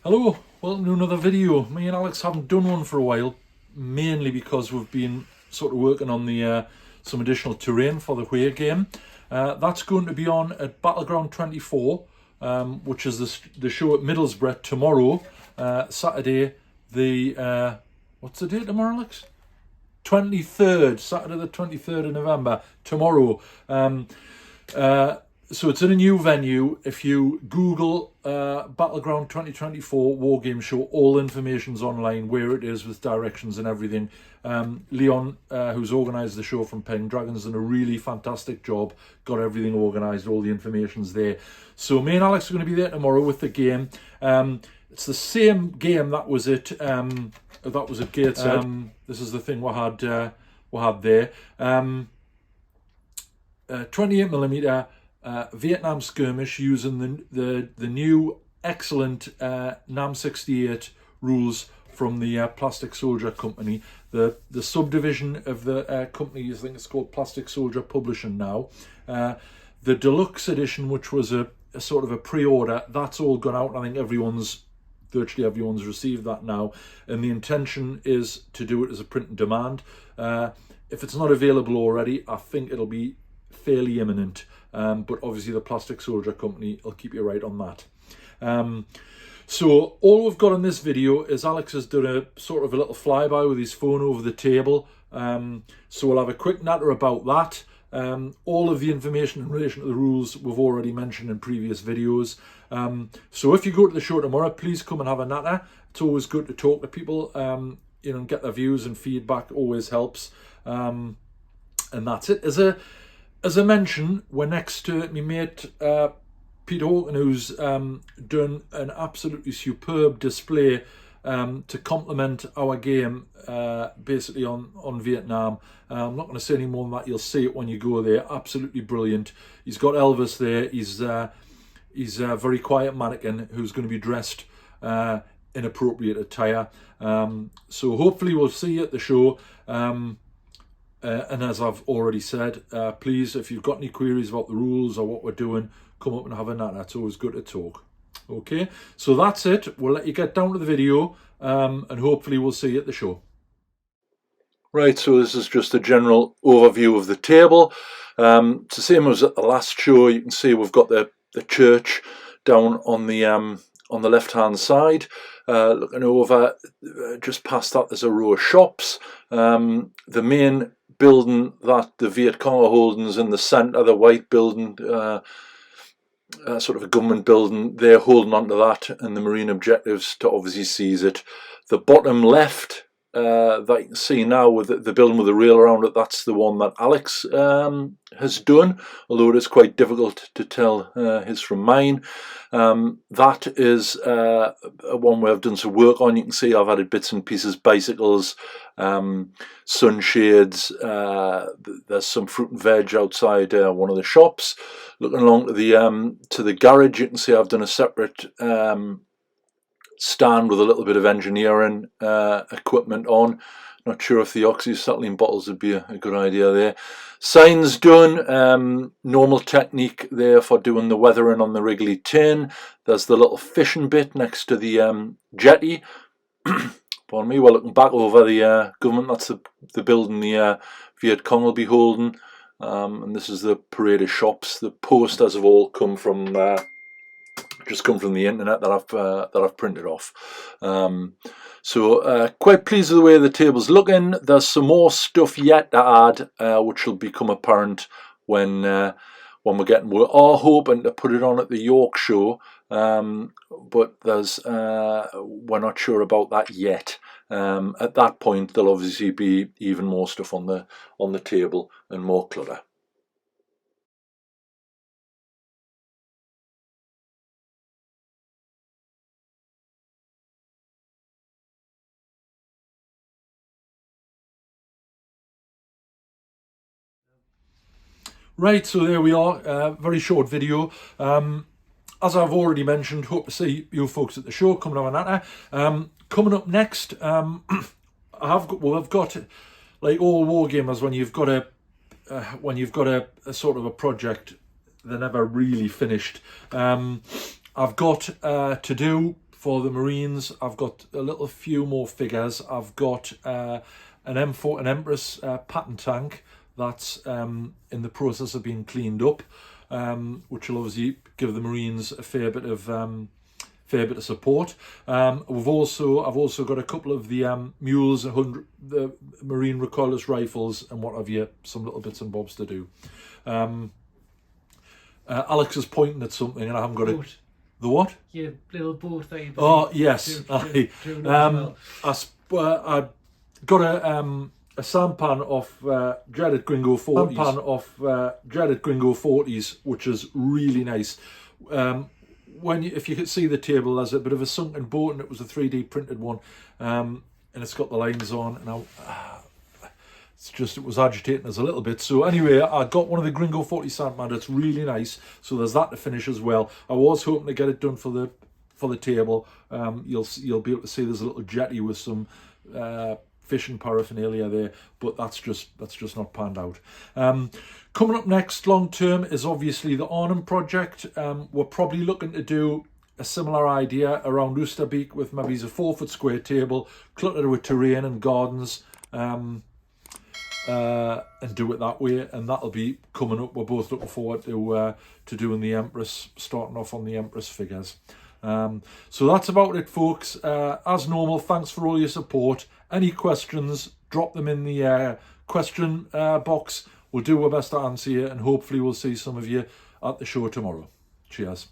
Hello, welcome to another video. Me and Alex haven't done one for a while, mainly because we've been sort of working on the some additional terrain for the Whey game. That's going to be on at Battleground 24, which is the show at Middlesbrough tomorrow, Saturday the, what's the date tomorrow, Alex? 23rd, Saturday the 23rd of November, tomorrow. So it's in a new venue. If you Google Battleground 2024 War Game Show, all information's online, where it is with directions and everything. Leon, who's organised the show from Pen Dragons, done a really fantastic job, got everything organised, all the information's there. So me and Alex are going to be there tomorrow with the game. It's the same game that was at Gateshead. This is the thing we had there. 28mm Vietnam skirmish using the new excellent NAM 68 rules from the Plastic Soldier company. The subdivision of the company, I think it's called Plastic Soldier Publishing now. The deluxe edition, which was a sort of a pre-order, that's all gone out. I think virtually everyone's received that now, and the intention is to do it as a print and demand. If it's not available already, I think it'll be fairly imminent, but obviously the Plastic Soldier company will keep you right on that. So all we've got in this video is Alex has done a sort of a little flyby with his phone over the table, so we'll have a quick natter about that. All of the information in relation to the rules we've already mentioned in previous videos. So if you go to the show tomorrow, please come and have a natter. It's always good to talk to people, and get their views and feedback always helps. And that's it. As I mentioned, we're next to my mate Peter Hawken, who's done an absolutely superb display to complement our game, basically on Vietnam. I'm not going to say any more than that. You'll see it when you go there. Absolutely brilliant. He's got Elvis there. He's a very quiet mannequin who's going to be dressed in appropriate attire. So hopefully we'll see you at the show. And as I've already said, please, if you've got any queries about the rules or what we're doing, come up and have a natter. It's always good to talk. Okay, so that's it. We'll let you get down to the video, and hopefully we'll see you at the show. Right, so this is just a general overview of the table. It's the same as at the last show. You can see we've got the church down on the left-hand side. Looking over, just past that, there's a row of shops. The main building that the Viet Cong are holding is in the centre, the white building, sort of a government building. They're holding on to that, and the Marine Objectives to obviously seize it. The bottom left, that you can see now with the building with the rail around it, that's the one that Alex has done, although it is quite difficult to tell his from mine. That is one where I've done some work on. You can see I've added bits and pieces, bicycles, sunshades. There's some fruit and veg outside one of the shops. Looking along to the garage, you can see I've done a separate stand with a little bit of engineering equipment on. Not sure if the oxyacetylene bottles would be a good idea there. Signs done, normal technique there for doing the weathering on the Wrigley tin. There's the little fishing bit next to the jetty. Pardon me, we're looking back over the government. That's the building the Viet Cong will be holding. And this is the parade of shops. The posters have all come from just come from the internet that I've printed off. So quite pleased with the way the table's looking. There's some more stuff yet to add, which will become apparent when we're getting. We are hoping to put it on at the York show, but we're not sure about that yet. At that point, there'll obviously be even more stuff on the table and more clutter. Right, so there we are, very short video. As I've already mentioned, hope to see you folks at the show. Coming on that. Coming up next, I've got, like all wargamers, when you've got a sort of a project, they're never really finished. I've got to do for the Marines, I've got a little few more figures. I've got an M4, an Empress pattern tank that's in the process of being cleaned up, which will obviously give the Marines a fair bit of support. I've also got a couple of the mules and the Marine recoilless rifles and what have you, some little bits and bobs to do. Alex is pointing at something and I haven't got it. The what? Your little boat that you built. Oh yes, I got a sampan off Dreaded Gringo 40s. Dreaded Gringo 40s, which is really nice. If you could see the table, there's a bit of a sunken boat, and it was a 3D printed one, and it's got the lines on, and it was agitating us a little bit. So anyway, I got one of the Gringo 40 Sandman. It's really nice. So there's that to finish as well. I was hoping to get it done for the table. You'll be able to see there's a little jetty with some fishing paraphernalia there, but that's just not panned out. Coming up next long term is obviously the Arnhem project. We're probably looking to do a similar idea around Oosterbeek with maybe a 4-foot square table, cluttered with terrain and gardens, and do it that way, and that'll be coming up. We're both looking forward to doing the Empress, starting off on the Empress figures. So that's about it, folks. As normal, thanks for all your support. Any questions, drop them in the question box. We'll do our best to answer you, and hopefully we'll see some of you at the show tomorrow. Cheers.